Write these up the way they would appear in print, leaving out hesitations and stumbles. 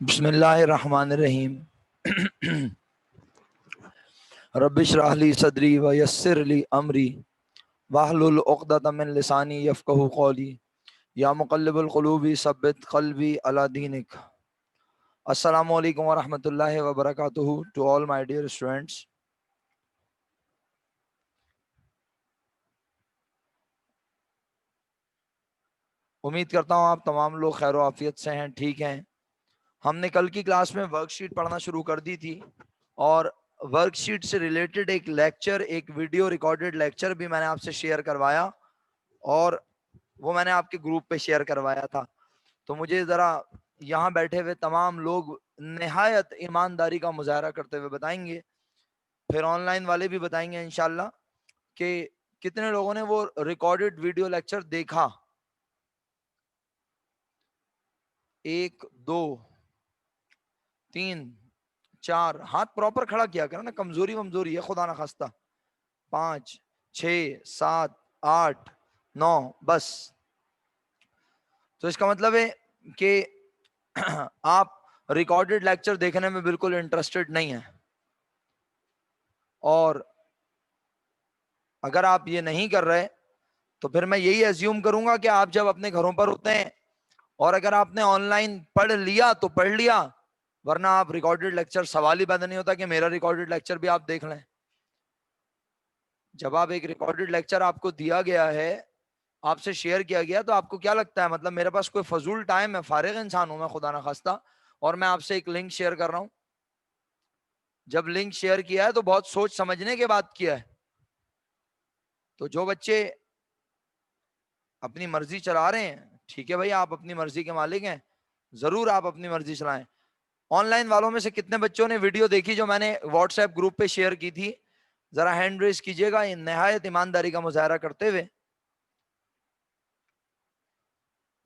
बिस्मिल्लाहिर्रहमानिर्रहीम। रब्बिश्रह ली सदरी व यस्सिर ली अमरी वाहलुल उक़दतम मिन लिसानी यफ़क़हू क़ौली या मुक़ल्लिबुल क़ुलूबि सब्बित क़ल्बी अला दीनिक। अस्सलामु अलैकुम व रहमतुल्लाहि व बरकातुहू to all my dear students. उम्मीद करता हूँ आप तमाम लोग खैर आफियत से हैं, ठीक हैं। हमने कल की क्लास में वर्कशीट पढ़ना शुरू कर दी थी और वर्कशीट से रिलेटेड एक लेक्चर, एक वीडियो रिकॉर्डेड लेक्चर भी मैंने आपसे शेयर करवाया और वो मैंने आपके ग्रुप पे शेयर करवाया था। तो मुझे ज़रा यहाँ बैठे हुए तमाम लोग निहायत ईमानदारी का मुजाहरा करते हुए बताएंगे, फिर ऑनलाइन वाले भी बताएंगे इंशाल्लाह कि कितने लोगों ने वो रिकॉर्डेड वीडियो लेक्चर देखा। 1 2 3 4 हाथ प्रॉपर खड़ा किया करो ना, कमजोरी वमजोरी है खुदा ना खास्ता। 5 6 7 8 9 बस। तो इसका मतलब है कि आप रिकॉर्डेड लेक्चर देखने में बिल्कुल इंटरेस्टेड नहीं है। और अगर आप ये नहीं कर रहे तो फिर मैं यही एज्यूम करूंगा कि आप जब अपने घरों पर होते हैं और अगर आपने ऑनलाइन पढ़ लिया तो पढ़ लिया, वरना आप रिकॉर्डेड लेक्चर, सवाल ही पैदा नहीं होता कि मेरा रिकॉर्डेड लेक्चर भी आप देख लें। जब आप एक रिकॉर्डेड लेक्चर आपको दिया गया है, आपसे शेयर किया गया, तो आपको क्या लगता है मतलब मेरे पास कोई फजूल टाइम है, फारिग इंसान हूं मैं खुदा ना खास्ता, और मैं आपसे एक लिंक शेयर कर रहा हूं? जब लिंक शेयर किया है तो बहुत सोच समझने के बाद किया है। तो जो बच्चे अपनी मर्जी चला रहे हैं, ठीक है भाई, आप अपनी मर्जी के मालिक हैं, जरूर आप अपनी मर्जी चलाएं। ऑनलाइन वालों में से कितने बच्चों ने वीडियो देखी जो मैंने व्हाट्सएप ग्रुप पे शेयर की थी? जरा हैंड रेज कीजिएगा निहायत ईमानदारी का मुजाहरा करते हुए।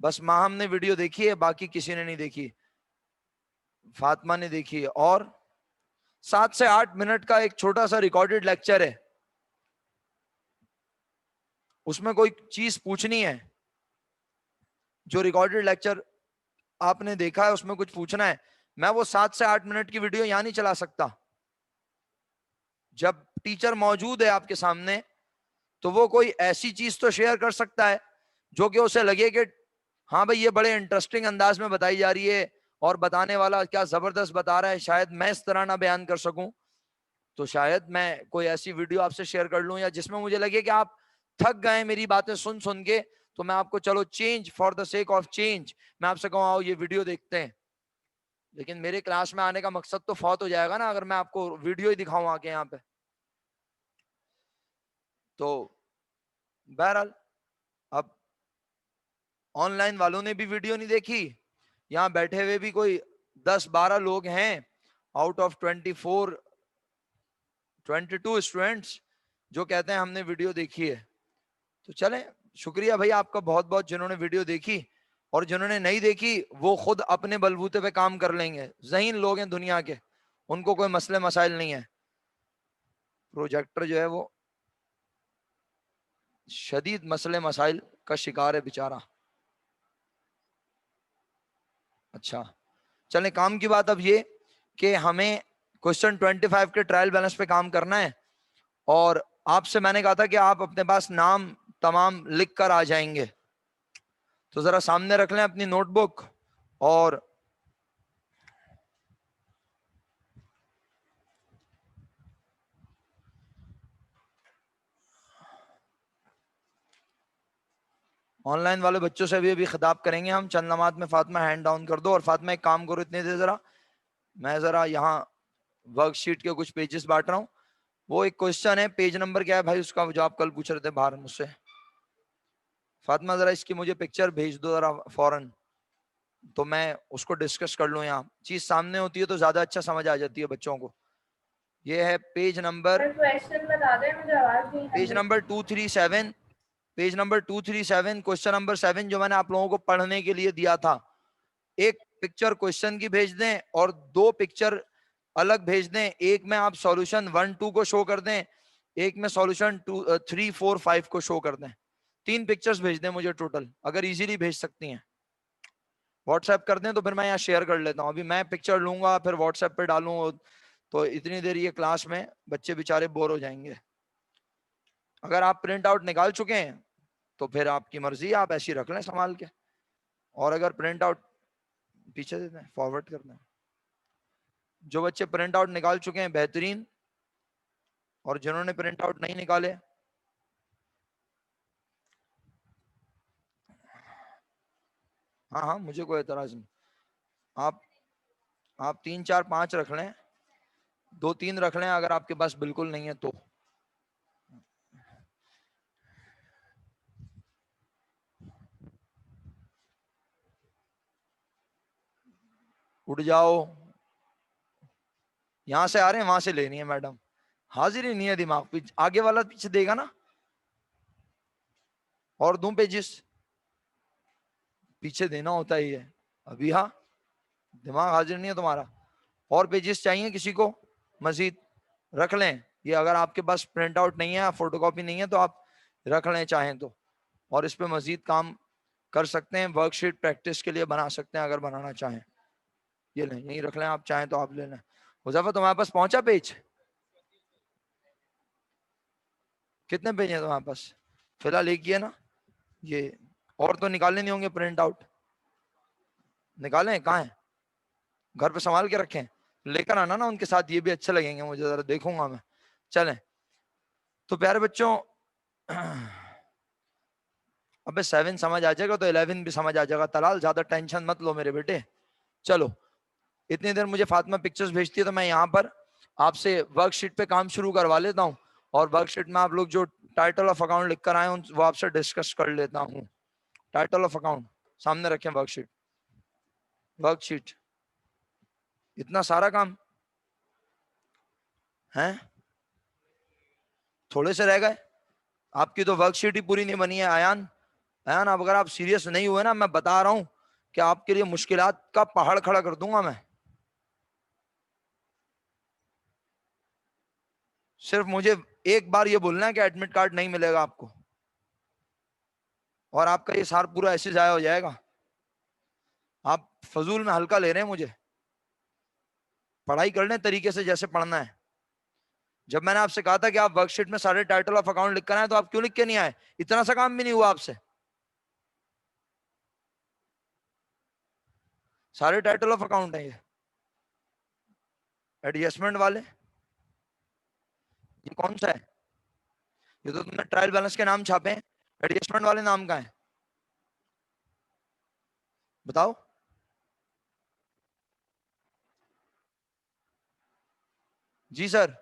बस माहम ने वीडियो देखी है, बाकी किसी ने नहीं देखी। फातिमा ने देखी है। और 7 से 8 मिनट का एक छोटा सा रिकॉर्डेड लेक्चर है, उसमें कोई चीज पूछनी है, जो रिकॉर्डेड लेक्चर आपने देखा है उसमें कुछ पूछना है, मैं वो 7 से 8 मिनट की वीडियो यहां नहीं चला सकता। जब टीचर मौजूद है आपके सामने तो वो कोई ऐसी चीज तो शेयर कर सकता है जो कि उसे लगे कि हाँ भाई ये बड़े इंटरेस्टिंग अंदाज में बताई जा रही है और बताने वाला क्या जबरदस्त बता रहा है, शायद मैं इस तरह ना बयान कर सकूं। तो शायद मैं कोई ऐसी वीडियो आपसे शेयर कर लूं या जिसमें मुझे लगे कि आप थक गए मेरी बातें सुन सुन के, तो मैं आपको चलो change for the sake of change मैं आपसे कहूँ आओ ये वीडियो देखते हैं। लेकिन मेरे क्लास में आने का मकसद तो फौत हो जाएगा ना अगर मैं आपको वीडियो ही दिखाऊं आके यहाँ पे। तो बहरहाल अब ऑनलाइन वालों ने भी वीडियो नहीं देखी, यहाँ बैठे हुए भी कोई 10-12 लोग हैं आउट ऑफ 22 स्टूडेंट्स जो कहते हैं हमने वीडियो देखी है। तो चलें, शुक्रिया भाई आपका बहुत बहुत जिन्होंने वीडियो देखी, और जिन्होंने नहीं देखी वो खुद अपने बलबूते पे काम कर लेंगे, ज़हीन लोग हैं दुनिया के, उनको कोई मसले मसाइल नहीं है। प्रोजेक्टर जो है वो शदीद मसले मसाइल का शिकार है बेचारा। अच्छा, चलें, काम की बात अब ये कि हमें क्वेश्चन 25 के ट्रायल बैलेंस पे काम करना है, और आपसे मैंने कहा था कि आप अपने पास नाम तमाम लिख कर आ जाएंगे। तो जरा सामने रख लें अपनी नोटबुक, और ऑनलाइन वाले बच्चों से भी अभी खिताब करेंगे हम चंद लम्हात में। फातिमा हैंड डाउन कर दो, और फातिमा एक काम करो इतने देर जरा, मैं जरा यहाँ वर्कशीट के कुछ पेजेस बांट रहा हूँ। वो एक क्वेश्चन है, पेज नंबर क्या है भाई उसका, जो आप कल पूछ रहे थे बाहर मुझसे? फातिमा जरा इसकी मुझे पिक्चर भेज दो जरा फौरन, तो मैं उसको डिस्कस कर लूँ। यहाँ चीज सामने होती है तो ज्यादा अच्छा समझ आ जाती है बच्चों को। ये है पेज नंबर, क्वेश्चन बता दें, मुझे आवाज नहीं आ पेज रही। Number 237, page number 237 question number 7 जो मैंने आप लोगों को पढ़ने के लिए दिया था। एक पिक्चर क्वेश्चन की भेज दें और 2 पिक्चर अलग भेज दें, एक में आप सॉल्यूशन 1 2 को शो कर दें, एक में सॉल्यूशन 2 3 4 5 को शो कर दें। 3 पिक्चर्स भेज दें मुझे टोटल, अगर इजीली भेज सकती हैं। व्हाट्सएप कर दें तो फिर मैं यहाँ शेयर कर लेता हूँ। अभी मैं पिक्चर लूंगा फिर व्हाट्सएप पे डालूं तो इतनी देर ये क्लास में बच्चे बेचारे बोर हो जाएंगे। अगर आप प्रिंट आउट निकाल चुके हैं तो फिर आपकी मर्जी है, आप ऐसी रख लें संभाल के। और अगर प्रिंट आउट पीछे देते हैं, फॉरवर्ड कर दें। जो बच्चे प्रिंट आउट निकाल चुके हैं बेहतरीन, और जिन्होंने प्रिंट आउट नहीं निकाले, हाँ हाँ मुझे कोई एतराज नहीं। आप 3 4 5 रख लें, 2 3 रख लें अगर आपके पास बिल्कुल नहीं है तो। उठ जाओ, यहां से आ रहे हैं वहां से लेनी है मैडम, हाजिर ही नहीं है दिमाग पे। आगे वाला पीछे देगा ना, और दूं पेजिस, पीछे देना होता ही है। अभी हाँ, दिमाग हाजिर नहीं है तुम्हारा। और पेजेस चाहिए किसी को मजीद, रख लें। ये अगर आपके पास प्रिंट आउट नहीं है, फोटोकॉपी नहीं है, तो आप रख लें चाहें तो, और इस पे मजीद काम कर सकते हैं, वर्कशीट प्रैक्टिस के लिए बना सकते हैं अगर बनाना चाहें। ये लें, यही रख लें, आप चाहें तो आप ले लें। हुज़ैफा तुम्हारे पास पहुंचा पेज? कितने पेज हैं तुम्हारे पास फिलहाल? एक ही है ना ये? और तो निकालने नहीं होंगे प्रिंट आउट? निकालें? कहाँ है? घर पे संभाल के रखें? लेकर आना ना उनके साथ, ये भी अच्छे लगेंगे मुझे, जरा देखूंगा मैं। चलें तो प्यारे बच्चों, अबे 7 समझ आ जाएगा तो 11 भी समझ आ जाएगा। तलाल ज्यादा टेंशन मत लो मेरे बेटे। चलो, इतनी देर मुझे फातिमा पिक्चर्स भेजती है तो मैं यहाँ पर आपसे वर्कशीट पे काम शुरू करवा लेता हूँ, और वर्कशीट में आप लोग जो टाइटल ऑफ अकाउंट लिख कर आए वो आपसे डिस्कस कर लेता हूँ। टाइटल ऑफ अकाउंट सामने रखें, वर्कशीट, वर्कशीट। इतना सारा काम है, थोड़े से रह गए? आपकी तो वर्कशीट ही पूरी नहीं बनी है आयान। आयान, अब अगर आप सीरियस नहीं हुए ना, मैं बता रहा हूं कि आपके लिए मुश्किलात का पहाड़ खड़ा कर दूंगा मैं। सिर्फ मुझे एक बार ये बोलना है कि एडमिट कार्ड नहीं मिलेगा आपको, और आपका ये साल पूरा ऐसे जाया हो जाएगा। आप फजूल में हल्का ले रहे हैं मुझे। पढ़ाई कर लें तरीके से जैसे पढ़ना है। जब मैंने आपसे कहा था कि आप वर्कशीट में सारे टाइटल ऑफ अकाउंट लिख कर आए, तो आप क्यों लिख के नहीं आए? इतना सा काम भी नहीं हुआ आपसे? सारे टाइटल ऑफ अकाउंट है ये, एडजस्टमेंट वाले। ये कौन सा है? ये तो तुमने ट्रायल बैलेंस के नाम छापे हैं, एडजस्टमेंट वाले नाम का है? बताओ। जी सर।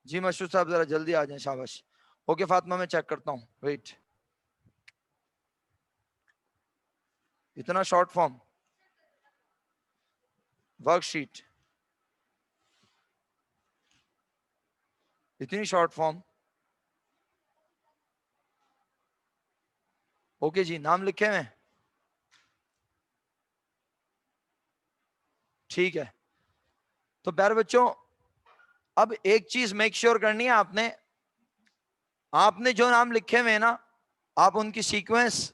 जी मशहूर साहब जरा जल्दी आ जाएं, शाबाश। ओके फातिमा, मैं चेक करता हूँ, वेट। इतना शॉर्ट फॉर्म वर्कशीट, इतनी शॉर्ट फॉर्म? ओके जी, नाम लिखे हुए? ठीक है। तो प्यारे बच्चों, अब एक चीज मेक श्योर करनी है आपने। आपने जो नाम लिखे हुए हैं ना, आप उनकी सीक्वेंस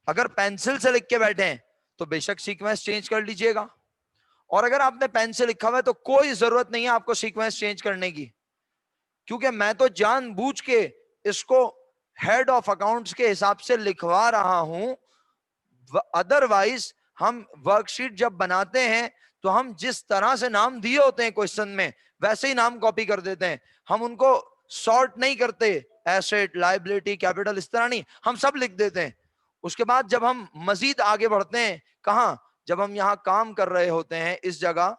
अगर पेंसिल से लिख के बैठे हैं तो बेशक सीक्वेंस चेंज कर लीजिएगा, और अगर आपने पेन से लिखा हुआ है तो कोई जरूरत नहीं है आपको सीक्वेंस चेंज करने की, क्योंकि मैं तो जानबूझ के इसको हेड ऑफ अकाउंट्स के हिसाब से लिखवा रहा हूं। अदरवाइज हम वर्कशीट जब बनाते हैं तो हम जिस तरह से नाम दिए होते हैं क्वेश्चन में, वैसे ही नाम कॉपी कर देते हैं। हम उनको सॉर्ट नहीं करते, एसेट, लायबिलिटी, कैपिटल, इस तरह नहीं, हम सब लिख देते हैं। उसके बाद जब हम मजीद आगे बढ़ते हैं, कहां? जब हम यहां काम कर रहे होते हैं इस जगह,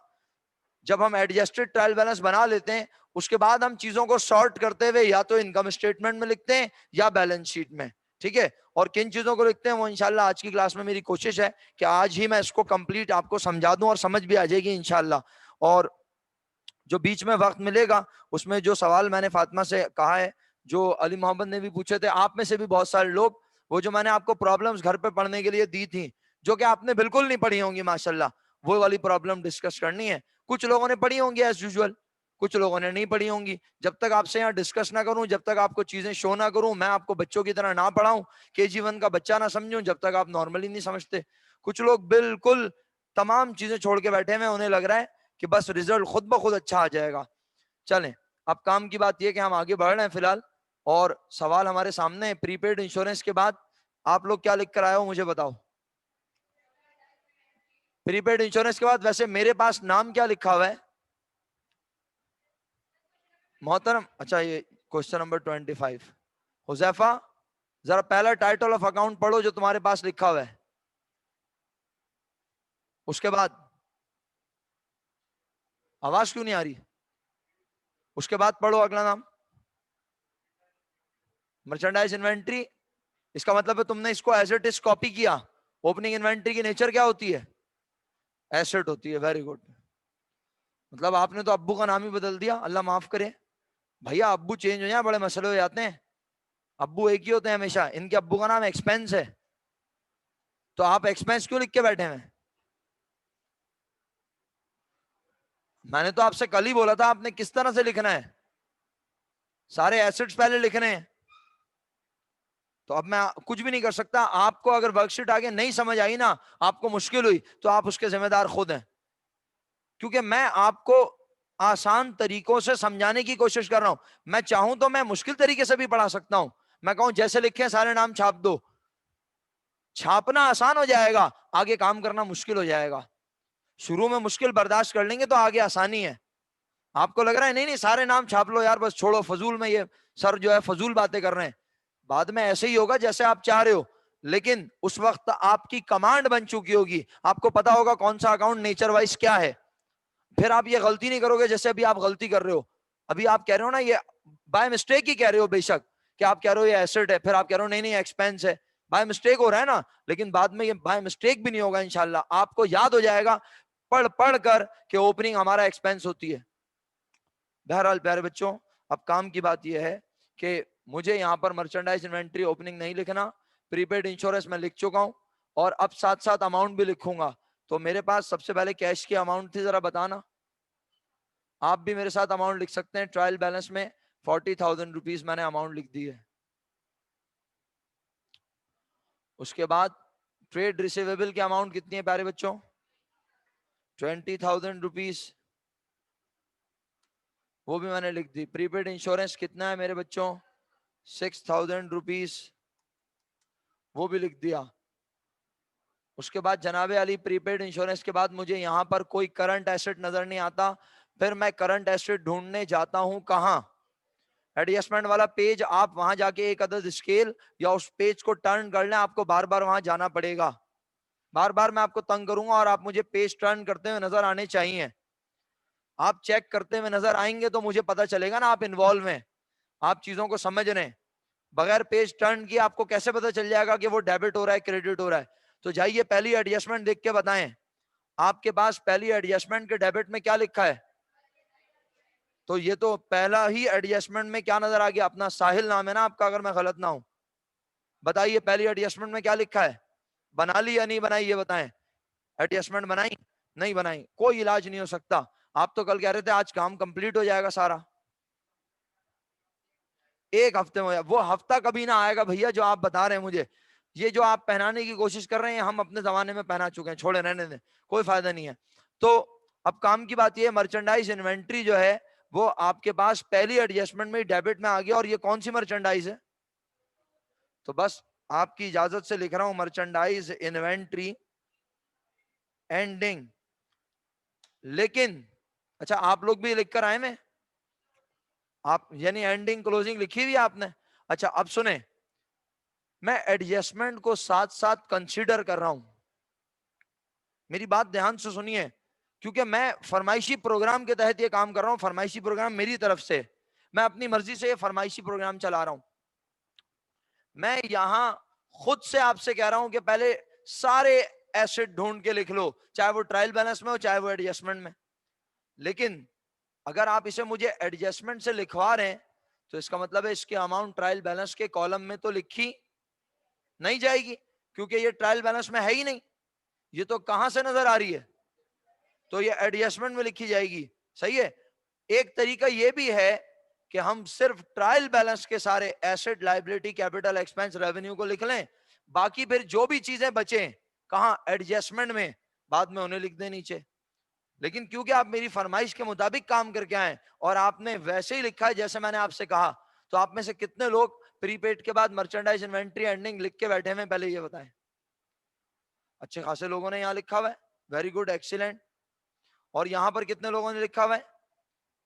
जब हम एडजस्टेड ट्रायल बैलेंस बना लेते हैं, उसके बाद हम चीजों को सॉर्ट करते हुए या तो इनकम स्टेटमेंट में लिखते हैं या बैलेंस शीट में। ठीक है, और किन चीजों को लिखते हैं वो इंशाल्लाह आज की क्लास में मेरी कोशिश है कि आज ही मैं इसको कंप्लीट आपको समझा दूं, और समझ भी आ जाएगी इंशाल्लाह। और जो बीच में वक्त मिलेगा उसमें जो सवाल मैंने फातिमा से कहा है, जो अली मोहम्मद ने भी पूछे थे, आप में से भी बहुत सारे लोग, वो जो मैंने आपको प्रॉब्लम्स घर पे पढ़ने के लिए दी थी, जो कि आपने बिल्कुल नहीं पढ़ी होंगी माशाल्लाह, वो वाली प्रॉब्लम डिस्कस करनी है। कुछ लोगों ने पढ़ी होंगी एज यूजुअल, कुछ लोगों ने नहीं पढ़ी होंगी। जब तक आपसे यहाँ डिस्कस ना करूं, जब तक आपको चीजें शो ना करूं, मैं आपको बच्चों की तरह ना पढ़ाऊं, KG1 का बच्चा ना समझूं, जब तक आप नॉर्मली नहीं समझते। कुछ लोग बिल्कुल तमाम चीजें छोड़ के बैठे हैं, उन्हें लग रहा है कि बस रिजल्ट खुद ब खुद अच्छा आ जाएगा। चलें, अब काम की बात यह कि हम आगे बढ़ रहे हैं फिलहाल, और सवाल हमारे सामने है। प्रीपेड इंश्योरेंस के बाद आप लोग क्या लिख कर आए हो मुझे बताओ। प्रीपेड इंश्योरेंस के बाद वैसे मेरे पास नाम क्या लिखा हुआ है मोहतरम? अच्छा, ये क्वेश्चन नंबर 25। हुजैफा, जरा पहला टाइटल ऑफ अकाउंट पढ़ो जो तुम्हारे पास लिखा हुआ है, उसके बाद आवाज क्यों नहीं आ रही? उसके बाद पढ़ो अगला नाम, मर्चेंडाइज इन्वेंट्री। इसका मतलब है तुमने इसको एज इट इज कॉपी किया। ओपनिंग इन्वेंट्री की नेचर क्या होती है? एसेट होती है। Very good. मतलब आपने तो अब्बू का नाम ही बदल दिया, अल्लाह माफ करे। भैया अब्बू चेंज हो जाए बड़े मसले हो जाते हैं। अब्बू एक ही होते हैं हमेशा। इनके अब्बू का नाम एक्सपेंस है, तो आप एक्सपेंस क्यों लिख के बैठे हैं? मैंने तो आपसे कल ही बोला था आपने किस तरह से लिखना है। सारे एसेट्स पहले लिखने हैं। तो अब मैं कुछ भी नहीं कर सकता। आपको अगर वर्कशीट आगे नहीं समझ आई ना, आपको मुश्किल हुई, तो आप उसके जिम्मेदार खुद हैं। क्योंकि मैं आपको आसान तरीकों से समझाने की कोशिश कर रहा हूं। मैं चाहूं तो मैं मुश्किल तरीके से भी पढ़ा सकता हूं। मैं कहूं जैसे लिखे सारे नाम छाप दो, छापना आसान हो जाएगा, आगे काम करना मुश्किल हो जाएगा। शुरू में मुश्किल बर्दाश्त कर लेंगे तो आगे आसानी है। आपको लग रहा है नहीं नहीं सारे नाम छाप लो यार, बस छोड़ो, फजूल में ये सर जो है फजूल बातें कर रहे हैं। बाद में ऐसे ही होगा जैसे आप चाह रहे हो, लेकिन उस वक्त आपकी कमांड बन चुकी होगी, आपको पता होगा कौन सा अकाउंट नेचर वाइज क्या है। फिर आप ये गलती नहीं करोगे जैसे अभी आप गलती कर रहे हो। अभी आप कह रहे हो ना ये बाय मिस्टेक ही कह रहे हो, बेशक कि आप कह रहे हो ये एसेट है, फिर आप कह रहे हो नहीं नहीं एक्सपेंस है। बाय मिस्टेक हो रहा है ना, लेकिन बाद में ये बाय मिस्टेक भी नहीं होगा इंशाल्लाह। आपको याद हो जाएगा पढ़ पढ़ कर कि ओपनिंग हमारा एक्सपेंस होती है। बहरहाल प्यारे बच्चों, अब काम की बात यह है कि मुझे यहाँ पर मर्चेंडाइज इन्वेंट्री ओपनिंग नहीं लिखना। प्रीपेड इंश्योरेंस में लिख चुका हूँ, और अब साथ साथ अमाउंट भी लिखूंगा। तो मेरे पास सबसे पहले कैश की अमाउंट थी, जरा बताना। आप भी मेरे साथ अमाउंट लिख सकते हैं। ट्रायल बैलेंस में 40,000 रुपीज मैंने अमाउंट लिख दी है। उसके बाद ट्रेड रिसीवेबल की अमाउंट कितनी है प्यारे बच्चों? 20,000 रुपीज, वो भी मैंने लिख दी। प्रीपेड इंश्योरेंस कितना है मेरे बच्चों? 6,000 रुपीज, वो भी लिख दिया। उसके बाद जनाबे अली, प्रीपेड इंश्योरेंस के बाद मुझे यहां पर कोई करंट एसेट नजर नहीं आता। फिर मैं करंट एसेट ढूंढने जाता हूं कहां? एडजस्टमेंट वाला पेज, आप वहां जाके एक अदद स्केल या उस पेज को टर्न कर लें, आपको बार बार वहां जाना पड़ेगा। बार बार मैं आपको तंग करूंगा और आप मुझे पेज टर्न करते हुए नजर आने चाहिए। आप चेक करते हुए नजर आएंगे तो मुझे पता चलेगा ना आप इन्वॉल्व हैं, आप चीजों को समझ रहे हैं। बगैर पेज टर्न किए आपको कैसे पता चल जाएगा कि वो डेबिट हो रहा है क्रेडिट हो रहा है? तो जाइए पहली एडजस्टमेंट देख के बताएं। आपके पास पहली एडजस्टमेंट के डेबिट में क्या लिखा है? तो ये तो पहला ही एडजस्टमेंट में क्या नजर आ गया? अपना साहिल नाम है ना आपका, अगर मैं गलत ना हूं। बताइए पहली एडजस्टमेंट में क्या लिखा है? बना ली या नहीं बनाई ये बताएं। एडजस्टमेंट बनाई? नहीं बनाई, कोई इलाज नहीं हो सकता। आप तो कल कह रहे थे आज काम कंप्लीट हो जाएगा सारा, एक हफ्ते में। वो हफ्ता कभी ना आएगा भैया जो आप बता रहे हैं मुझे। ये जो आप पहनाने की कोशिश कर रहे हैं हम अपने जमाने में पहना चुके हैं, छोड़े रहने दें, कोई फायदा नहीं है। तो अब काम की बात ये है, मर्चेंडाइज इन्वेंट्री जो है वो आपके पास पहली एडजस्टमेंट में डेबिट में आ गया। और ये कौन सी मर्चेंडाइज है? तो बस आपकी इजाजत से लिख रहा हूं मर्चेंडाइज इन्वेंट्री एंडिंग। लेकिन अच्छा, आप लोग भी लिख कर आए में? आप यानी एंडिंग क्लोजिंग लिखी हुई है आपने? अच्छा अब सुने, मैं एडजस्टमेंट को साथ साथ कंसीडर कर रहा हूं। मेरी बात ध्यान से सुनिए, क्योंकि मैं फरमाइशी प्रोग्राम के तहत ये काम कर रहा हूं। फरमाइशी प्रोग्राम मेरी तरफ से, मैं अपनी मर्जी से ये फरमाइशी प्रोग्राम चला रहा हूं। मैं यहां खुद से आपसे कह रहा हूं कि पहले सारे एसेट ढूंढ के लिख लो, चाहे वो ट्रायल बैलेंस में हो चाहे वो एडजस्टमेंट में। लेकिन अगर आप इसे मुझे एडजस्टमेंट से लिखवा रहे हैं तो इसका मतलब है इसकी अमाउंट ट्रायल बैलेंस के कॉलम में तो लिखी नहीं जाएगी, क्योंकि ये ट्रायल बैलेंस में है ही नहीं। ये तो कहां से नजर आ रही है? तो ये एडजस्टमेंट में लिखी जाएगी। सही है। एक तरीका ये भी है कि हम सिर्फ ट्रायल बैलेंस के सारे asset, liability, capital, expense, revenue को लिख लें, बाकी फिर जो भी चीजें बचे कहां, एडजस्टमेंट में, बाद में उन्हें लिख दें नीचे। लेकिन क्योंकि आप मेरी फरमाइश के मुताबिक काम करके आए और आपने वैसे ही लिखा है जैसे मैंने आपसे कहा, तो आप में से कितने लोग प्रीपेड के बाद मर्चेंडाइज इन्वेंट्री एंडिंग लिख के बैठे हुए, पहले ये बताएं। अच्छे खासे लोगों ने यहां लिखा हुआ है, वेरी गुड, एक्सीलेंट। और यहां पर कितने लोगों ने लिखा हुआ है?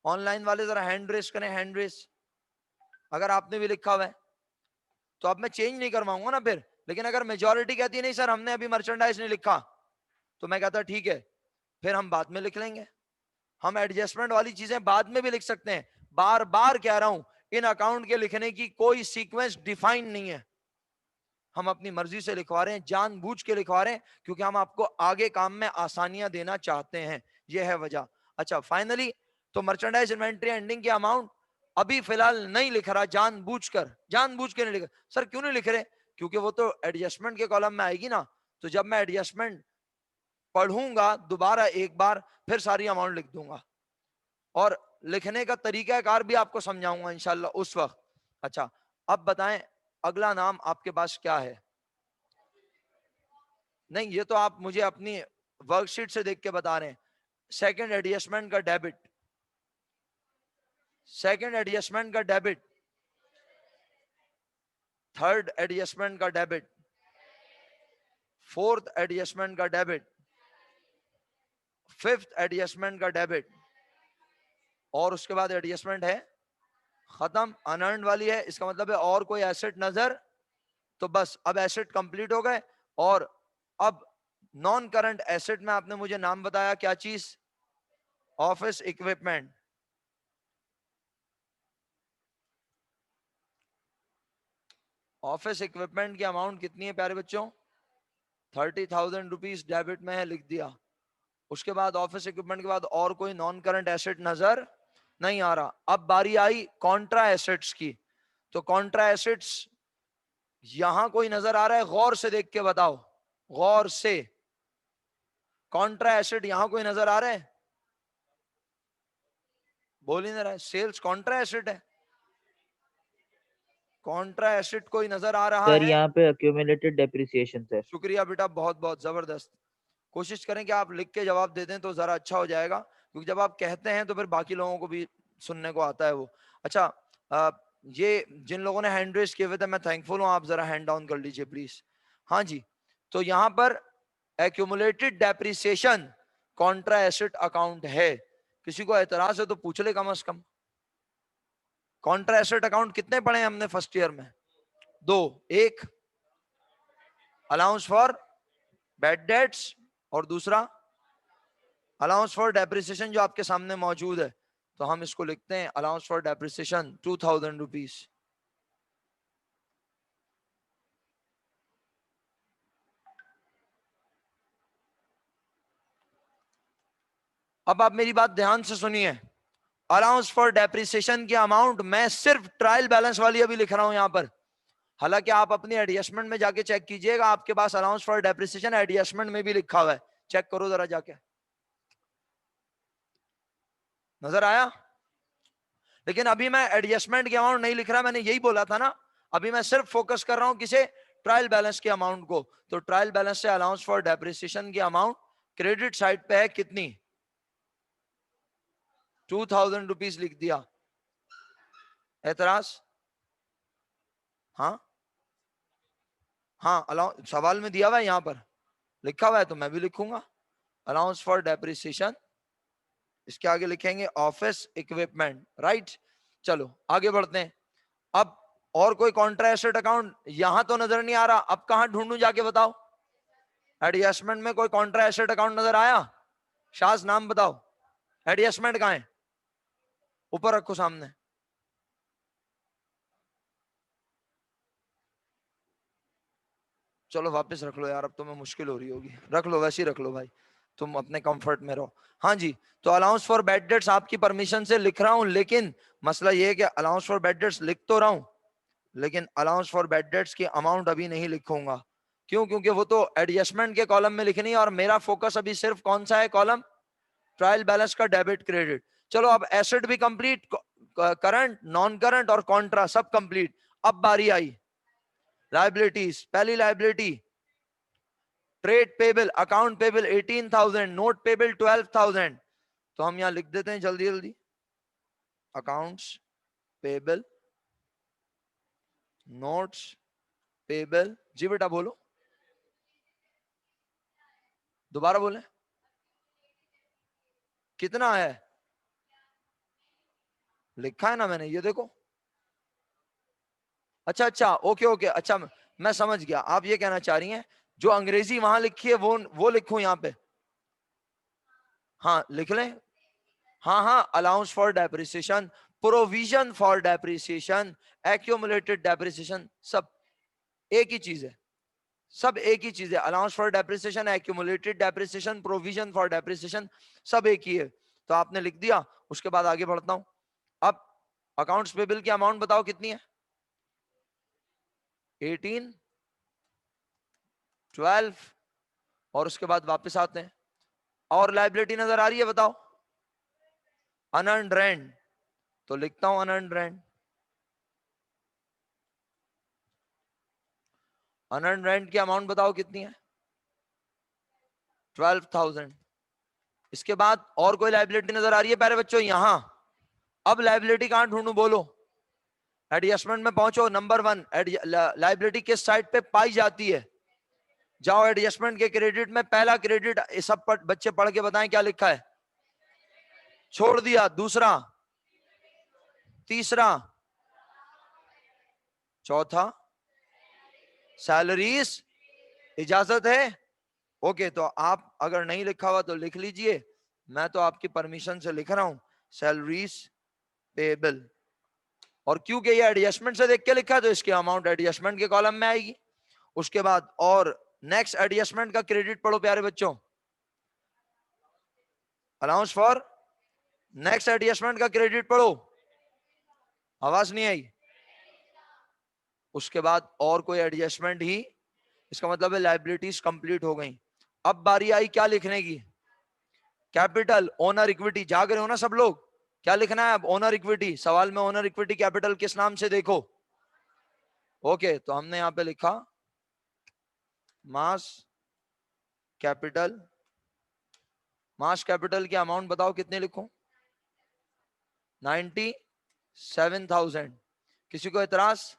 ऑनलाइन वाले जरा हैंड रेस करें, हैंड रेस, अगर आपने भी लिखा हुआ है। तो अब मैं चेंज नहीं करवाऊंगा ना फिर। लेकिन अगर मेजोरिटी कहती है नहीं सर हमने अभी मर्चेंडाइज नहीं लिखा, तो मैं कहता ठीक है, फिर हम बाद में लिख लेंगे। हम एडजस्टमेंट वाली चीजें बाद में भी लिख सकते हैं। बार बार कह रहा हूं, इन अकाउंट के लिखने की कोई सीक्वेंस डिफाइन नहीं है, हम अपनी मर्जी से लिखवा रहे हैं, जानबूझ के लिखवा रहे हैं, क्योंकि हम आपको आगे काम में आसानियां देना चाहते हैं, यह है वजह। अच्छा, फाइनली तो मर्चेंडाइज इन्वेंट्री एंडिंग के अमाउंट अभी फिलहाल नहीं लिख रहा, जानबूझ के नहीं लिख। सर क्यों नहीं लिख रहे? क्योंकि वो तो एडजस्टमेंट के कॉलम में आएगी ना, तो जब मैं एडजस्टमेंट पढ़ूंगा दोबारा एक बार, फिर सारी अमाउंट लिख दूंगा और लिखने का तरीकाकार भी आपको समझाऊंगा इंशाल्लाह उस वक्त। अच्छा, अब बताएं अगला नाम आपके पास क्या है? नहीं, ये तो आप मुझे अपनी वर्कशीट से देख के बता रहे हैं। सेकंड एडजस्टमेंट का डेबिट, सेकंड एडजस्टमेंट का डेबिट, थर्ड एडजस्टमेंट का डेबिट, फोर्थ एडजस्टमेंट का डेबिट, फिफ्थ एडजस्टमेंट का डेबिट, और उसके बाद एडजस्टमेंट है खत्म, अनअर्न्ड वाली है। इसका मतलब है और कोई एसेट नजर, तो बस अब एसेट कंप्लीट हो गए। और अब नॉन करंट एसेट में आपने मुझे नाम बताया, क्या चीज? Office equipment. ऑफिस इक्विपमेंट की अमाउंट कितनी है प्यारे बच्चों? 30,000 रुपीज डेबिट में है, लिख दिया। उसके बाद ऑफिस इक्विपमेंट के बाद और कोई नॉन करंट एसेट नजर नहीं आ रहा। अब बारी आई कॉन्ट्रा एसेट्स की, तो कॉन्ट्रा एसेट्स यहां कोई नजर आ रहा है? गौर से देख के बताओ, गौर से। कॉन्ट्रा एसेट यहां कोई नजर आ रहा है? बोल ही नहीं रहा है। सेल्स कॉन्ट्रा एसेट है, कॉन्ट्रा एसेट कोई नजर आ रहा सर है? यहाँ पे अक्यूमुलेटेड डेप्रिसिएशन सर। शुक्रिया बेटा, बहुत बहुत जबरदस्त। कोशिश करें कि आप लिख के जवाब दे दें तो जरा अच्छा हो जाएगा, क्योंकि जब आप कहते हैं तो फिर बाकी लोगों को भी सुनने को आता है वो। अच्छा, ये जिन लोगों ने हैंड रेस किए हुए थे मैं थैंकफुल हूं, आप जरा हैंड डाउन कर लीजिए प्लीज। हाँ जी, तो यहाँ पर accumulated depreciation Contra asset account है। किसी को एतराज है तो पूछ ले कम से कम। कॉन्ट्रा एसेट अकाउंट कितने पढ़े हैं हमने फर्स्ट ईयर में? दो, एक अलाउंस फॉर बैड डेट्स और दूसरा अलाउंस फॉर डेप्रिसिएशन, जो आपके सामने मौजूद है। तो हम इसको लिखते हैं अलाउंस फॉर डेप्रिसिएशन 2,000 रुपीज। अब आप मेरी बात ध्यान से सुनिए। अलाउंस फॉर डेप्रिसिएशन की अमाउंट मैं सिर्फ ट्रायल बैलेंस वाली अभी लिख रहा हूं यहां पर। हालांकि आप अपनी एडजस्टमेंट में जाके चेक कीजिएगा, आपके पास अलाउंस फॉर डेप्रिसिएशन एडजस्टमेंट में भी लिखा हुआ है, चेक करो जरा जाके। नजर आया? लेकिन अभी मैं एडजस्टमेंट की अमाउंट नहीं लिख रहा, मैंने यही बोला था ना। अभी मैं सिर्फ फोकस कर रहा हूं किसे? ट्रायल बैलेंस के अमाउंट को। तो ट्रायल बैलेंस से अलाउंस फॉर डेप्रिसिएशन की अमाउंट क्रेडिट साइड पे है कितनी? 2,000 रुपीज लिख दिया। एतराज? हाँ हाँ, अलाउ सवाल में दिया हुआ है, यहां पर लिखा हुआ है, तो मैं भी लिखूंगा अलाउंस फॉर डेप्रिसिएशन। इसके आगे लिखेंगे ऑफिस इक्विपमेंट, राइट। चलो आगे बढ़ते हैं। अब और कोई कॉन्ट्रा एसेट अकाउंट यहां तो नजर नहीं आ रहा, अब कहां ढूंढूं जाके बताओ? एडजस्टमेंट में कोई कॉन्ट्रा एसेट अकाउंट नजर आया? शाज नाम बताओ, एडजस्टमेंट कहां है? ऊपर रखो सामने। चलो वापस रख लो यार, अब तुम्हें मुश्किल हो रही होगी, रख लो वैसे ही रख लो भाई, तुम अपने कंफर्ट में रहो। हाँ जी, तो अलाउंस फॉर बैड डेट्स आपकी परमिशन से लिख रहा हूं, लेकिन मसला ये है कि अलाउंस फॉर बैड डेट्स लिख तो रहा हूं, लेकिन अलाउंस फॉर बैड डेट्स की अमाउंट अभी नहीं लिखूंगा। क्यों? क्योंकि वो तो एडजस्टमेंट के कॉलम में लिखनी है और मेरा फोकस अभी सिर्फ कौन सा है कॉलम? ट्रायल बैलेंस का डेबिट क्रेडिट। चलो अब एसेट भी कंप्लीट, करंट, नॉन करंट और कॉन्ट्रा सब कंप्लीट। अब बारी आई लाइबिलिटीज। पहली liability trade payable, account payable 18,000, note payable 12,000। तो हम यहां लिख देते हैं जल्दी जल्दी, अकाउंट्स पेबल, नोट्स पेबल। जी बेटा बोलो, दोबारा बोले, कितना है? लिखा है ना मैंने, ये देखो। अच्छा अच्छा, ओके ओके, अच्छा मैं समझ गया। आप ये कहना चाह रही हैं जो अंग्रेजी वहां लिखी है वो लिखूं यहाँ पे? हाँ लिख लें। हाँ हाँ, allowance for depreciation, provision for depreciation, accumulated depreciation, सब एक ही चीज है, सब एक ही चीज है। Allowance for depreciation, accumulated depreciation, provision for depreciation, सब एक ही है। तो आपने लिख दिया। उसके बाद आगे बढ़ता हूं। अब अकाउंट्स पेबल की अमाउंट बताओ कितनी है? 18, 12, और उसके बाद वापस आते हैं। और लाइबिलिटी नजर आ रही है? बताओ। अनअर्न्ड रेंट, तो लिखता हूं अनअर्न्ड रेंट। अनअर्न्ड रेंट की अमाउंट बताओ कितनी है? 12,000। इसके बाद और कोई लाइबिलिटी नजर आ रही है प्यारे बच्चों यहां? अब लाइबिलिटी कहां ढूंढूं बोलो? एडजस्टमेंट में पहुंचो। नंबर 1 लाइबिलिटी किस साइड पे पाई जाती है? जाओ एडजस्टमेंट के क्रेडिट में, पहला क्रेडिट सब बच्चे पढ़ के बताएं क्या लिखा है? छोड़ दिया। दूसरा, तीसरा, चौथा, सैलरीज। इजाजत है? ओके, तो आप अगर नहीं लिखा हुआ तो लिख लीजिए, मैं तो आपकी परमिशन से लिख रहा हूं, सैलरीज पेबल। और क्योंकि ये एडजस्टमेंट से देख के लिखा है तो इसकी अमाउंट एडजस्टमेंट के कॉलम में आएगी। उसके बाद और नेक्स्ट एडजस्टमेंट का क्रेडिट पढ़ो प्यारे बच्चों, अलाउंस फॉर, नेक्स्ट एडजस्टमेंट का क्रेडिट पढ़ो। आवाज नहीं आई? उसके बाद और कोई एडजस्टमेंट ही, इसका मतलब है लाइबिलिटीज कंप्लीट हो गई। अब बारी आई क्या लिखने की? Capital, owner equity. जाग रहे हो ना सब लोग? क्या लिखना है अब? Owner equity. सवाल में ओनर इक्विटी कैपिटल किस नाम से देखो? ओके, तो हमने यहां पे लिखा मास कैपिटल। मास कैपिटल की अमाउंट बताओ कितनी लिखूं? 97,000। किसी को एतराज?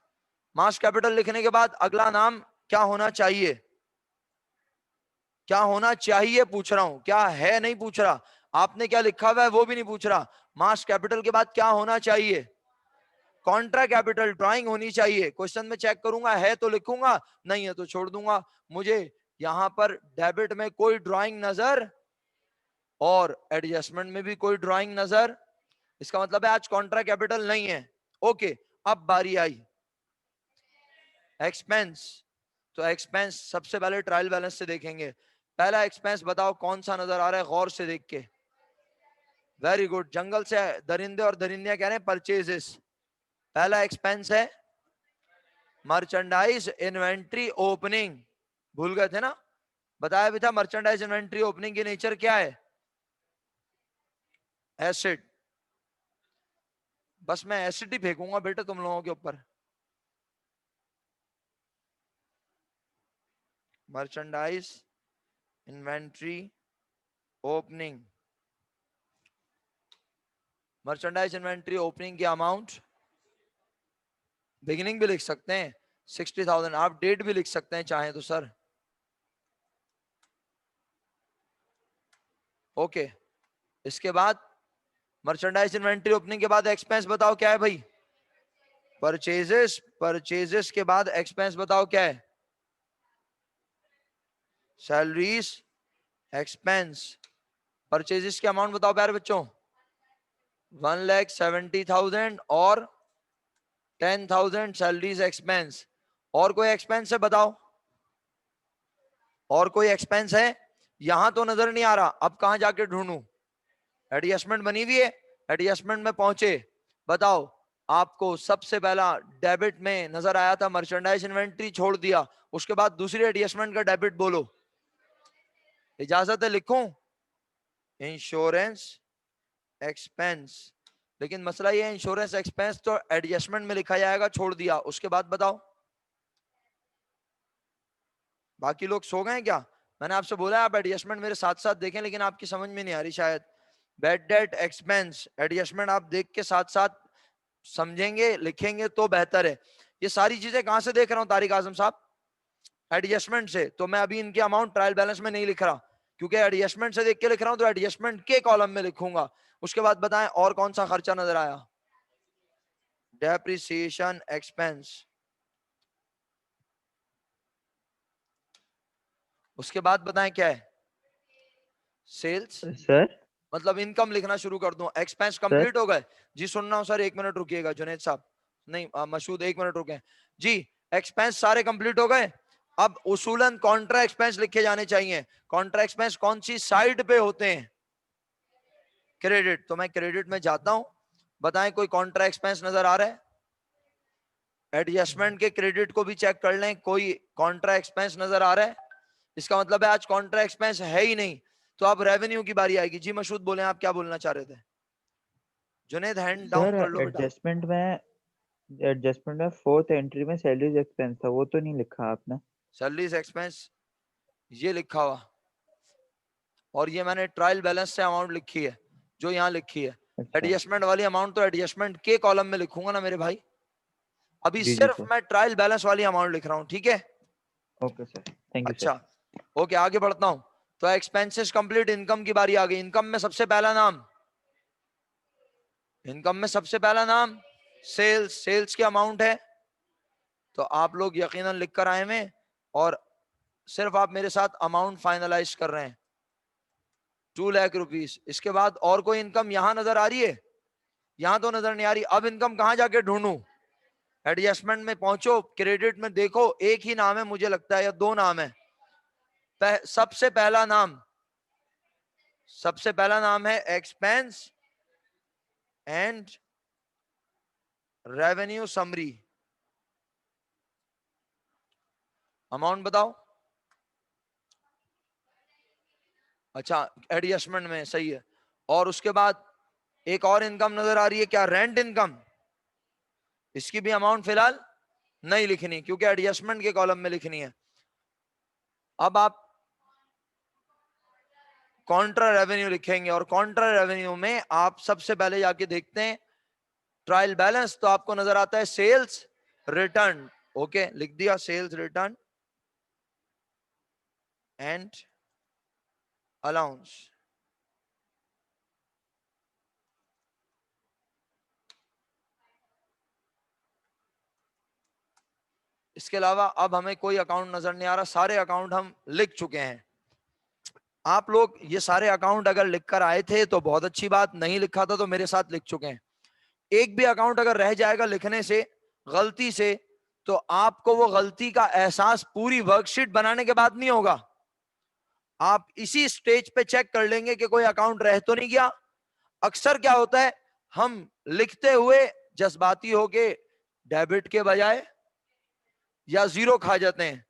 मास कैपिटल लिखने के बाद अगला नाम क्या होना चाहिए? क्या होना चाहिए पूछ रहा हूं, क्या है नहीं पूछ रहा। आपने क्या लिखा हुआ है वो भी नहीं पूछ रहा। मास कैपिटल के बाद क्या होना चाहिए? कॉन्ट्रा कैपिटल ड्राइंग होनी चाहिए। क्वेश्चन में चेक करूंगा, है तो लिखूंगा, नहीं है तो छोड़ दूंगा। मुझे यहां पर डेबिट में कोई ड्राइंग नजर और एडजस्टमेंट में भी कोई ड्राइंग नजर, इसका मतलब है आज कॉन्ट्रा कैपिटल नहीं है। ओके, अब बारी आई एक्सपेंस। तो एक्सपेंस सबसे पहले ट्रायल बैलेंस से देखेंगे। पहला एक्सपेंस बताओ कौन सा नजर आ रहा है गौर से देख के? वेरी गुड, जंगल से दरिंदे और दरिंदियां कह रहे हैं परचेजेस। पहला एक्सपेंस है मर्चेंडाइज इन्वेंट्री ओपनिंग। भूल गए थे ना? बताया भी था मर्चेंडाइज इन्वेंट्री ओपनिंग की नेचर क्या है? एसिड। बस मैं एसिड ही फेंकूंगा बेटा तुम लोगों के ऊपर। Merchandise inventory opening, merchandise inventory opening की अमाउंट, बिगिनिंग भी लिख सकते हैं 60,000, आप डेट भी लिख सकते हैं चाहें तो सर। ओके, इसके बाद मर्चेंडाइज इन्वेंट्री ओपनिंग के बाद एक्सपेंस बताओ क्या है भाई? परचेजेस। परचेजेस के बाद एक्सपेंस बताओ क्या है? Salaries expense. परचेजेस की अमाउंट बताओ प्यारे बच्चों? 1,70,000 और 10,000 सैलरीज एक्सपेंस। और कोई एक्सपेंस है बताओ? और कोई एक्सपेंस है? यहां तो नजर नहीं आ रहा, अब कहां जाके ढूंढूं? एडजस्टमेंट बनी हुई है, एडजस्टमेंट में पहुंचे। बताओ, आपको सबसे पहला डेबिट में नजर आया था मर्चेंडाइज इन्वेंट्री, छोड़ दिया। उसके बाद दूसरी एडजस्टमेंट का डेबिट बोलो। इजाजत है लिखूं? इंश्योरेंस एक्सपेंस, लेकिन मसला ये है इंश्योरेंस एक्सपेंस तो एडजस्टमेंट में लिखा जाएगा, छोड़ दिया। उसके बाद बताओ बाकी लोग सो गए क्या? मैंने आपसे बोला आप एडजस्टमेंट मेरे साथ साथ देखें, लेकिन आपकी समझ में नहीं आ रही शायद। बैड डेट एक्सपेंस एडजस्टमेंट आप देख के साथ साथ समझेंगे लिखेंगे तो बेहतर है। ये सारी चीजें कहां से देख रहा हूं तारिक आजम साहब? एडजस्टमेंट से। तो मैं अभी इनके अमाउंट ट्रायल बैलेंस में नहीं लिख रहा, क्योंकि एडजस्टमेंट से देख के लिख रहा हूं तो एडजस्टमेंट के कॉलम में लिखूंगा। उसके बाद बताएं और कौन सा खर्चा नजर आया? Depreciation expense. उसके बाद बताएं क्या है? सेल्स, सर मतलब इनकम लिखना शुरू कर दूं। एक्सपेंस सर कंप्लीट हो गए जी? सुन रहा हूं सर, 1 मिनट रुकिएगा जुनेद साहब, नहीं मशहूद 1 मिनट रुके जी। एक्सपेंस सारे कंप्लीट हो गए। अब उसूलन कॉन्ट्रा एक्सपेंस लिखे जाने चाहिए। कॉन्ट्रा एक्सपेंस कौन सी साइड पे होते हैं? क्रेडिट। तो मैं क्रेडिट में जाता हूं, बताएं कोई कॉन्ट्रा एक्सपेंस नजर आ रहा है? एडजस्टमेंट के क्रेडिट को भी चेक कर लें, कोई कॉन्ट्रा एक्सपेंस नजर आ रहा है? इसका मतलब है आज कॉन्ट्रा एक्सपेंस है ही नहीं। तो अब रेवेन्यू की बारी आएगी जी। मशहूद बोले आप क्या बोलना चाह रहे थे? जुनेद हैंड डाउन सर कर लो बेटा। एडजस्टमेंट में फोर्थ एंट्री में सैलरीज एक्सपेंस था, वो तो नहीं लिखा आपने। सैलरीज एक्सपेंस ये लिखा हुआ, और ये मैंने ट्रायल बैलेंस से अमाउंट लिखी है जो यहाँ लिखी है। अच्छा एडजस्टमेंट वाली अमाउंट तो एडजस्टमेंट के कॉलम में लिखूंगा ना मेरे भाई। अभी जी जी सिर्फ सर। मैं ट्रायल बैलेंस वाली अमाउंट लिख रहा हूँ, ठीक है? ओके सर, थैंक यू अच्छा, सर। ओके आगे बढ़ता हूं। तो एक्सपेंसेस कंप्लीट, इनकम की बारी आ गई। इनकम में सबसे पहला नाम, इनकम में सबसे पहला नाम सेल्स। सेल्स की अमाउंट है, तो आप लोग यकीनन लिख कर आए हैं, और सिर्फ आप मेरे साथ अमाउंट फाइनलाइज कर रहे हैं, 2 लाख रुपीस। इसके बाद और कोई इनकम यहां नजर आ रही है? यहां तो नजर नहीं आ रही। अब इनकम कहां जाके ढूंढूं? एडजस्टमेंट में पहुंचो, क्रेडिट में देखो, एक ही नाम है मुझे लगता है, या दो नाम है। सबसे पहला नाम, सबसे पहला नाम है expense and revenue summary. Amount बताओ। अच्छा, एडजस्टमेंट में सही है। और उसके बाद एक और इनकम नजर आ रही है क्या? Rent income. इसकी भी अमाउंट फिलहाल नहीं लिखनी, क्योंकि एडजस्टमेंट के कॉलम में लिखनी है। अब आप कॉन्ट्रा रेवेन्यू लिखेंगे, और कॉन्ट्रा रेवेन्यू में आप सबसे पहले जाके देखते हैं ट्रायल बैलेंस, तो आपको नजर आता है सेल्स रिटर्न। ओके, लिख दिया सेल्स रिटर्न एंड अलाउंस। इसके अलावा अब हमें कोई अकाउंट नजर नहीं आ रहा, सारे अकाउंट हम लिख चुके हैं। आप लोग ये सारे अकाउंट अगर लिखकर आए थे तो बहुत अच्छी बात, नहीं लिखा था तो मेरे साथ लिख चुके हैं। एक भी अकाउंट अगर रह जाएगा लिखने से, गलती से, तो आपको वो गलती का एहसास पूरी वर्कशीट बनाने के बाद नहीं होगा। आप इसी स्टेज पे चेक कर लेंगे कि कोई अकाउंट रह तो नहीं गया। अक्सर क्या होता है, हम लिखते हुए जज्बाती होके डेबिट के बजाय या जीरो खा जाते हैं।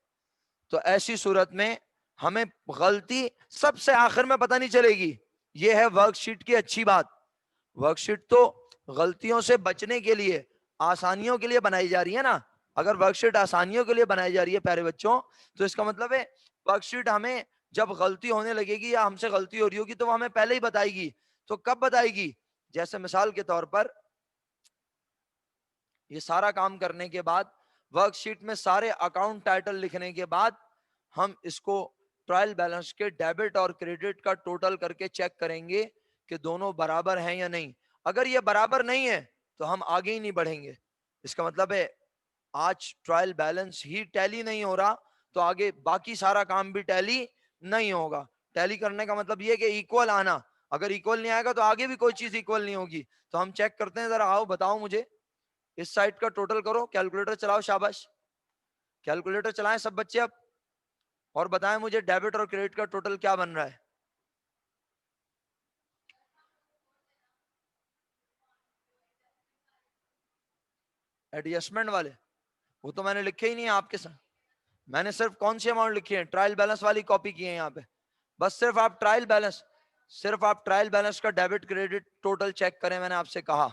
तो ऐसी सूरत में हमें गलती सबसे आखिर में पता नहीं चलेगी। यह है वर्कशीट की अच्छी बात। वर्कशीट तो गलतियों से बचने के लिए, आसानियों के लिए बनाई जा रही है ना। अगर वर्कशीट आसानियों के लिए बनाई जा रही है प्यारे बच्चों, तो इसका मतलब है वर्कशीट हमें जब गलती होने लगेगी या हमसे गलती हो रही होगी तो वो हमें पहले ही बताएगी। तो कब बताएगी? जैसे मिसाल के तौर पर ये सारा काम करने के बाद, वर्कशीट में सारे अकाउंट टाइटल लिखने के बाद, हम इसको ट्रायल बैलेंस के डेबिट और क्रेडिट का टोटल करके चेक करेंगे कि दोनों बराबर हैं या नहीं। अगर ये बराबर नहीं है तो हम आगे ही नहीं बढ़ेंगे। इसका मतलब है आज ट्रायल बैलेंस ही टैली नहीं हो रहा तो आगे बाकी सारा काम भी टैली नहीं होगा। टैली करने का मतलब ये कि इक्वल आना। अगर इक्वल नहीं आएगा तो आगे भी कोई चीज इक्वल नहीं होगी। तो हम चेक करते हैं, जरा आओ बताओ मुझे, इस साइड का टोटल करो, कैलकुलेटर चलाओ, शाबाश, कैलकुलेटर चलाएं सब बच्चे अब, और बताएं मुझे डेबिट और क्रेडिट का टोटल क्या बन रहा है। एडजस्टमेंट वाले वो तो मैंने लिखे ही नहीं है आपके साथ। मैंने सिर्फ कौन सी अमाउंट लिखी है? ट्रायल बैलेंस वाली कॉपी की है यहाँ पे। बस सिर्फ आप ट्रायल बैलेंस, सिर्फ आप ट्रायल बैलेंस का डेबिट क्रेडिट टोटल चेक करें, मैंने आपसे कहा।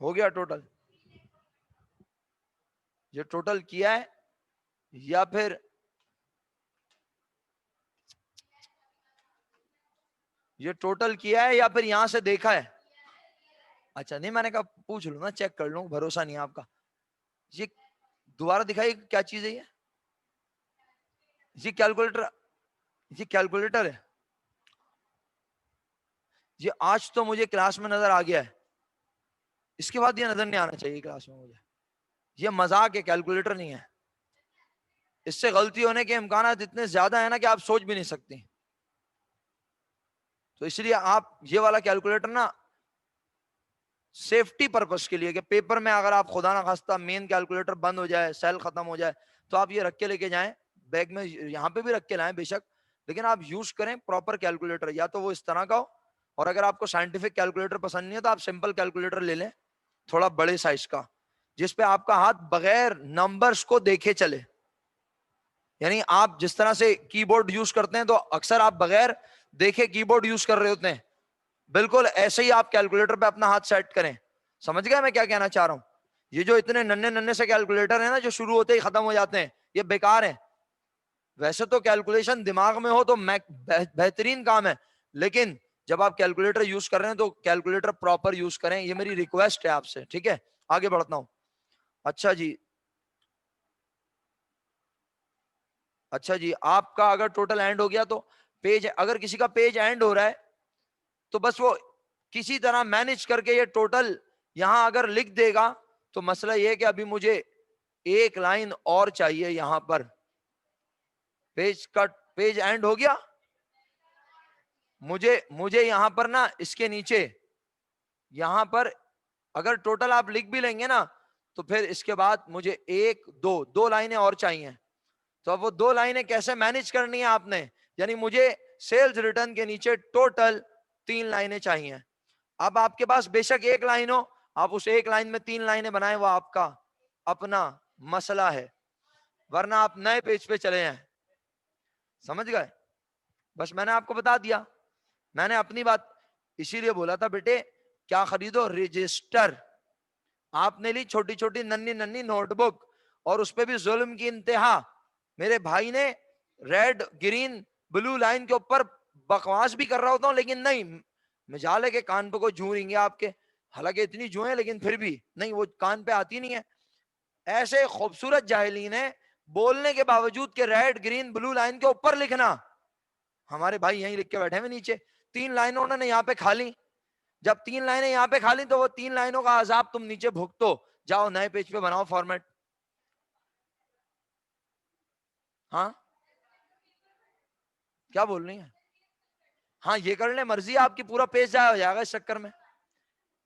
हो गया टोटल? ये टोटल किया है या फिर ये टोटल किया है या फिर यहां से देखा है? अच्छा, नहीं मैंने कहा पूछ लूं ना, चेक कर लूं, भरोसा नहीं है आपका। ये दोबारा दिखाइए क्या चीज है ये? ये कैलकुलेटर, ये कैलकुलेटर है। ये आज तो मुझे क्लास में नजर आ गया है, इसके बाद ये नजर नहीं आना चाहिए क्लास में मुझे। ये मजाक है, कैलकुलेटर नहीं है। इससे गलती होने के इम्कानात इतने ज्यादा है ना कि आप सोच भी नहीं सकती। तो इसलिए आप ये वाला कैलकुलेटर ना सेफ्टी पर्पस के लिए, कि पेपर में अगर आप खुदा ना खास्ता मेन कैलकुलेटर बंद हो जाए, सेल खत्म हो जाए, तो आप ये रख के लेके जाएं बैग में, यहाँ पे भी रख के लाएं बेशक, लेकिन आप यूज करें प्रॉपर कैलकुलेटर। या तो वो इस तरह का हो, और अगर आपको साइंटिफिक कैलकुलेटर पसंद नहीं है तो आप सिंपल कैलकुलेटर ले लें, थोड़ा बड़े साइज का, जिसपे आपका हाथ बगैर नंबर्स को देखे चले। यानी आप जिस तरह से कीबोर्ड यूज करते हैं तो अक्सर आप बगैर देखे कीबोर्ड यूज कर रहे होते हैं, बिल्कुल ऐसे ही आप कैलकुलेटर पे अपना हाथ सेट करें। समझ गए मैं क्या कहना चाह रहा हूं? ये जो इतने नन्हे नन्हे से कैलकुलेटर है ना, जो शुरू होते ही खत्म हो जाते हैं, ये बेकार है। वैसे तो कैलकुलेशन दिमाग में हो तो बेहतरीन काम है, लेकिन जब आप कैलकुलेटर यूज कर रहे हैं तो कैलकुलेटर प्रॉपर यूज करें, ये मेरी रिक्वेस्ट है आपसे, ठीक है? आगे बढ़ता हूं। अच्छा जी, अच्छा जी, आपका अगर टोटल एंड हो गया तो पेज, अगर किसी का पेज एंड हो रहा है तो बस वो किसी तरह मैनेज करके ये टोटल यहां अगर लिख देगा, तो मसला ये है कि अभी मुझे एक लाइन और चाहिए यहां पर। पेज का पेज एंड हो गया, मुझे मुझे यहां पर ना इसके नीचे यहां पर अगर टोटल आप लिख भी लेंगे ना, तो फिर इसके बाद मुझे एक दो लाइनें और चाहिए। तो अब वो दो लाइनें कैसे मैनेज करनी है आपने, यानी मुझे सेल्स रिटर्न के नीचे टोटल 3 लाइनें चाहिए। अब आपके पास बेशक एक लाइन हो, आप उस एक लाइन में 3 लाइनें बनाए, वो आपका अपना मसला है, वरना आप नए पेज पे चले जाएं। समझ गए? बस मैंने आपको बता दिया, मैंने अपनी बात इसीलिए बोला था बेटे क्या खरीदो, रजिस्टर। आपने ली छोटी छोटी नन्ही नन्ही नोटबुक, और उसपे भी जुल्म की इंतहा। मेरे भाई ने रेड ग्रीन ब्लू लाइन के ऊपर बकवास भी कर रहा होता हूं, लेकिन नहीं, मजाल है कि कान पे कोई जू रहेंगे आपके, हालांकि इतनी जू है लेकिन फिर भी नहीं, वो कान पे आती नहीं है। ऐसे खूबसूरत जाहिलीन है, बोलने के बावजूद के रेड ग्रीन ब्लू लाइन के ऊपर लिखना। हमारे भाई यहीं लिख के बैठे हुए नीचे, 3 लाइनें उन्होंने यहाँ पे खा ली। जब 3 लाइनें यहाँ पे खा ली तो वो 3 लाइनों का अजाब तुम नीचे भुगतो। जाओ नए पेज पे बनाओ फॉर्मेट। हाँ, क्या बोल रही है? हाँ ये कर ले, मर्जी आपकी, पूरा पेज जाया हो जाएगा इस चक्कर में।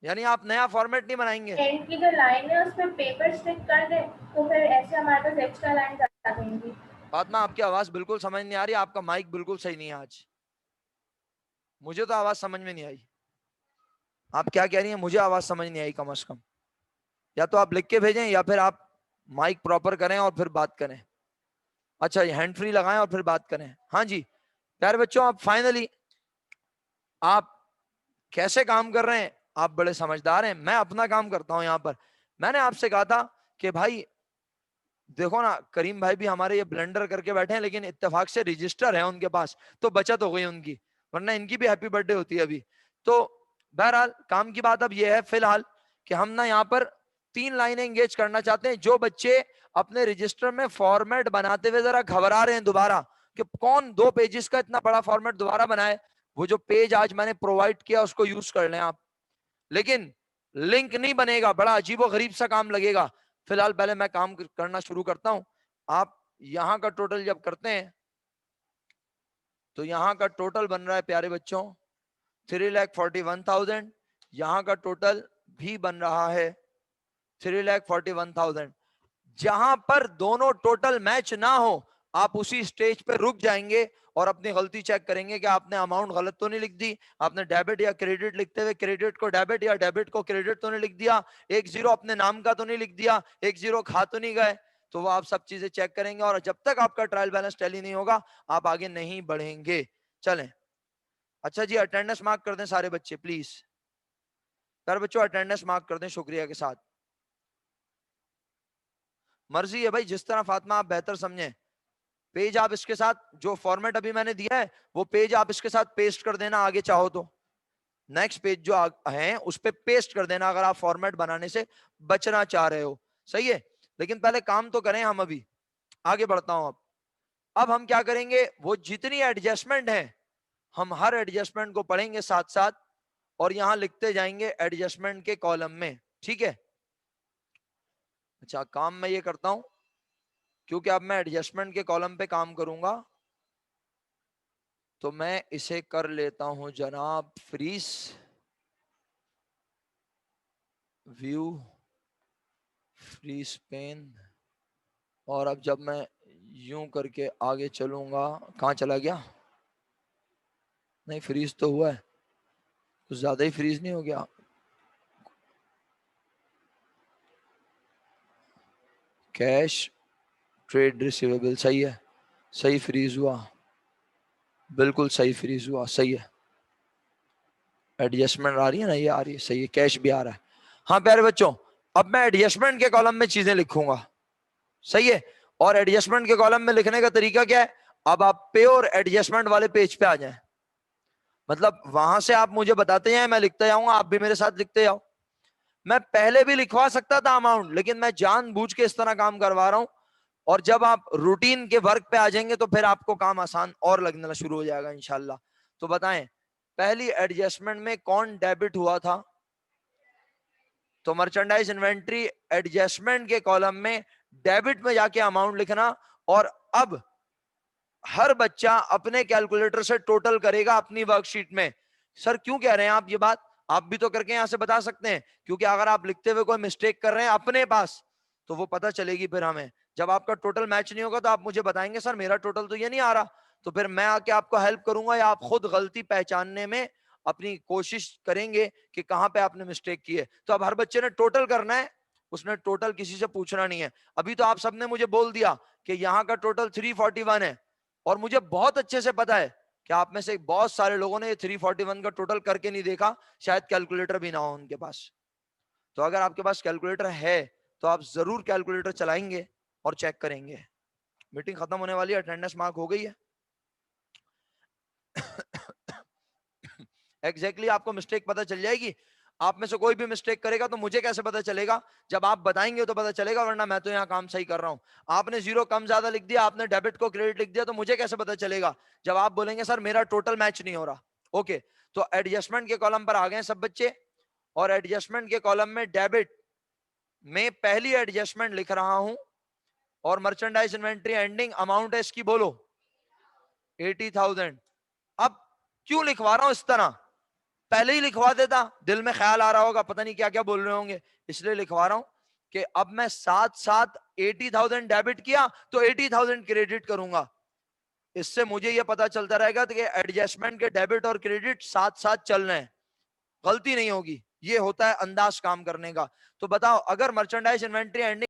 यानी आप नया फॉर्मेट नहीं बनाएंगे? एंड की जो लाइन है उस पर पेपर स्टिक कर दे, तो फिर ऐसे हमारे पास एक्स्ट्रा लाइन आ जाएंगी। बात में आपकी आवाज बिल्कुल समझ नहीं आ रही, आपका माइक बिल्कुल सही नहीं है आज, मुझे तो आवाज समझ में नहीं आई। आप क्या कह रही हैं? मुझे आवाज समझ नहीं आई कम से कम। या तो आप लिख के भेजें या फिर आप माइक प्रॉपर करें और फिर बात करें। अच्छा, हैंड फ्री लगाएं और फिर बात करें। हाँ जी प्यारे बच्चों, आप फाइनली आप कैसे काम कर रहे हैं? आप बड़े समझदार हैं, मैं अपना काम करता हूं यहाँ पर। मैंने आपसे कहा था कि भाई देखो ना, करीम भाई भी हमारे ये ब्लेंडर करके बैठे हैं, लेकिन इत्तेफाक से रजिस्टर है उनके पास, तो बचत हो गई उनकी, वरना इनकी भी हैप्पी बर्थडे होती है अभी। तो बहरहाल काम की बात अब ये है फिलहाल कि हम ना यहाँ पर 3 लाइनें एंगेज करना चाहते हैं। जो बच्चे अपने रजिस्टर में फॉर्मेट बनाते हुए जरा घबरा रहे हैं दोबारा कि कौन 2 पेजेस का इतना बड़ा फॉर्मेट दोबारा बनाए, वो जो पेज आज मैंने प्रोवाइड किया उसको यूज कर लें आप। लेकिन लिंक नहीं बनेगा, बड़ा अजीबो गरीब सा काम लगेगा। फिलहाल पहले मैं काम करना शुरू करता हूं। आप यहां का टोटल जब करते हैं तो यहां का टोटल बन रहा है प्यारे बच्चों 3,41,000। यहां का टोटल भी बन रहा है 3,41,000। जहां पर दोनों टोटल मैच ना हो आप उसी स्टेज पे रुक जाएंगे और अपनी गलती चेक करेंगे कि आपने अमाउंट गलत तो नहीं लिख दी, आपने डेबिट या क्रेडिट लिखते हुए क्रेडिट को डेबिट या डेबिट को क्रेडिट तो नहीं लिख दिया, 1 0 अपने नाम का तो नहीं लिख दिया, 1 0 खा तो नहीं गए। तो वो आप सब चीजें चेक करेंगे और जब तक आपका ट्रायल बैलेंस टैली नहीं होगा आप आगे नहीं बढ़ेंगे। चलें, अच्छा जी, अटेंडेंस मार्क कर दें सारे बच्चे प्लीज। सारे बच्चों अटेंडेंस मार्क कर दें शुक्रिया के साथ। मर्जी है भाई, जिस तरह फातिमा आप बेहतर समझें। पेज आप इसके साथ, जो फॉर्मेट अभी मैंने दिया है वो पेज आप इसके साथ पेस्ट कर देना आगे चाहो तो। नेक्स्ट पेज जो है उस पे पेस्ट कर देना अगर आप फॉर्मेट बनाने से बचना चाह रहे हो, सही है। लेकिन पहले काम तो करें हम, अभी आगे बढ़ता हूं। अब हम क्या करेंगे, वो जितनी एडजस्टमेंट है हम हर एडजस्टमेंट को पढ़ेंगे साथ साथ और यहां लिखते जाएंगे एडजस्टमेंट के कॉलम में, ठीक है। अच्छा, काम मैं ये करता हूं क्योंकि अब मैं एडजस्टमेंट के कॉलम पे काम करूंगा तो मैं इसे कर लेता हूं जनाब फ्रीज व्यू फ्रीज पेन। और अब जब मैं यूं करके आगे चलूंगा, कहां चला गया, नहीं फ्रीज तो हुआ है, कुछ ज्यादा ही फ्रीज नहीं हो गया। कैश ट्रेड रिसीवेबल सही है, सही फ्रीज हुआ, बिल्कुल सही फ्रीज हुआ, सही है। एडजस्टमेंट आ रही है ना, ये आ रही है, सही है, कैश भी आ रहा है। हाँ प्यारे बच्चों, अब मैं एडजस्टमेंट के कॉलम में चीजें लिखूंगा, सही है। और एडजस्टमेंट के कॉलम में लिखने का तरीका क्या है, अब आप पे और एडजस्टमेंट वाले पेज पे आ जाएं, मतलब वहां से आप मुझे बताते जाएं, मैं लिखते जाऊंगा, आप भी मेरे साथ लिखते जाओ। मैं पहले भी लिखवा सकता था अमाउंट, लेकिन मैं जानबूझ के इस तरह काम करवा रहा हूं। और जब आप रूटीन के वर्क पे आ जाएंगे तो फिर आपको काम आसान और लगना शुरू हो जाएगा इंशाल्लाह। तो बताएं, पहली एडजस्टमेंट में कौन डेबिट हुआ था, तो मर्चेंडाइज इन्वेंट्री एडजस्टमेंट के कॉलम में डेबिट में जाके अमाउंट लिखना। और अब हर बच्चा अपने कैलकुलेटर से टोटल करेगा अपनी वर्कशीट में। सर क्यों कह रहे हैं आप ये बात, आप भी तो करके यहां से बता सकते हैं, क्योंकि अगर आप लिखते हुए कोई मिस्टेक कर रहे हैं अपने पास तो वो पता चलेगी फिर हमें। जब आपका टोटल मैच नहीं होगा तो आप मुझे बताएंगे सर मेरा टोटल तो ये नहीं आ रहा, तो फिर मैं आके आपको हेल्प करूंगा या आप खुद गलती पहचानने में अपनी कोशिश करेंगे कि कहां पे आपने मिस्टेक की है। तो अब हर बच्चे ने टोटल करना है, उसने टोटल किसी से पूछना नहीं है। अभी तो आप सबने मुझे बोल दिया कि यहाँ का टोटल 341 है, और मुझे बहुत अच्छे से पता है कि आप में से बहुत सारे लोगों ने ये 341 का टोटल करके नहीं देखा, शायद कैलकुलेटर भी ना हो उनके पास। तो अगर आपके पास कैलकुलेटर है तो आप जरूर कैलकुलेटर चलाएंगे और चेक करेंगे। मीटिंग खत्म होने वाली है, अटेंडेंस मार्क हो गई है। एग्जैक्टली आपको मिस्टेक पता चल जाएगी। आप में से कोई भी मिस्टेक करेगा तो मुझे कैसे पता चलेगा, जब आप बताएंगे तो पता चलेगा, वरना मैं तो यहाँ काम सही कर रहा हूँ। आपने 0 कम ज्यादा लिख दिया, आपने डेबिट को क्रेडिट लिख दिया, तो मुझे कैसे पता चलेगा जब आप बोलेंगे सर मेरा टोटल मैच नहीं हो रहा। ओके, तो एडजस्टमेंट के कॉलम पर आ गए सब बच्चे, और एडजस्टमेंट के कॉलम में डेबिट में पहली एडजस्टमेंट लिख रहा हूं, और मर्चेंडाइज इन्वेंट्री एंडिंग अमाउंट है इसकी, बोलो 80,000। अब क्यों लिखवा रहा हूं इस तरह, पहले ही लिखवा देता, दिल में ख्याल आ रहा होगा पता नहीं क्या क्या बोल रहे होंगे, इसलिए लिखवा रहा हूं कि अब मैं साथ साथ 80,000 डेबिट किया तो 80,000 क्रेडिट करूंगा। इससे मुझे यह पता चलता रहेगा कि एडजस्टमेंट के डेबिट और क्रेडिट साथ साथ चल रहे हैं, गलती नहीं होगी। ये होता है अंदाज काम करने का। तो बताओ, अगर मर्चेंडाइज इन्वेंट्री एंडिंग